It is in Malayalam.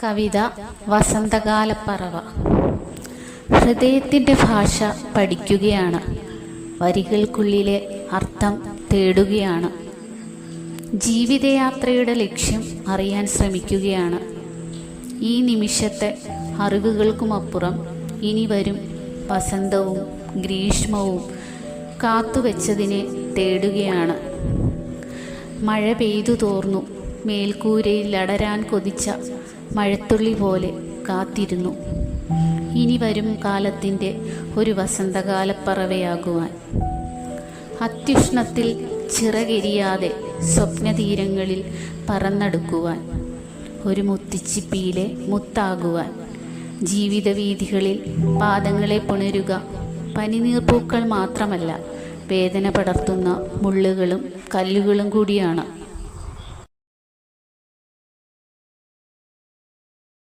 കവിത വസന്തകാലപ്പറവ. ഹൃദയത്തിൻ്റെ ഭാഷ പഠിക്കുകയാണ്, വരികൾക്കുള്ളിലെ അർത്ഥം തേടുകയാണ്. ജീവിതയാത്രയുടെ ലക്ഷ്യം അറിയാൻ ശ്രമിക്കുകയാണ്. ഈ നിമിഷത്തെ അറിവുകൾക്കുമപ്പുറം ഇനി വരും വസന്തവും ഗ്രീഷ്മവും കാത്തുവെച്ചതിനെ തേടുകയാണ്. മഴ പെയ്തു തോർന്നു, മേൽക്കൂരയിൽ അടരാൻ കൊതിച്ച മഴത്തുള്ളി പോലെ കാത്തിരുന്നു. ഇനി വരും കാലത്തിൻ്റെ ഒരു വസന്തകാലപ്പറവയാകുവാൻ. അത്യുഷ്ണത്തിൽ ചിറകെരിയാതെ സ്വപ്നതീരങ്ങളിൽ പറന്നടുക്കുവാൻ. ഒരു മുത്തിച്ചിപ്പിയിലെ മുത്താകുവാൻ. ജീവിതവീഥികളിൽ പാദങ്ങളെ പുണരുക പനിനീർപ്പൂക്കൾ മാത്രമല്ല, വേദന പടർത്തുന്ന മുള്ളുകളും കല്ലുകളും കൂടിയാണ്.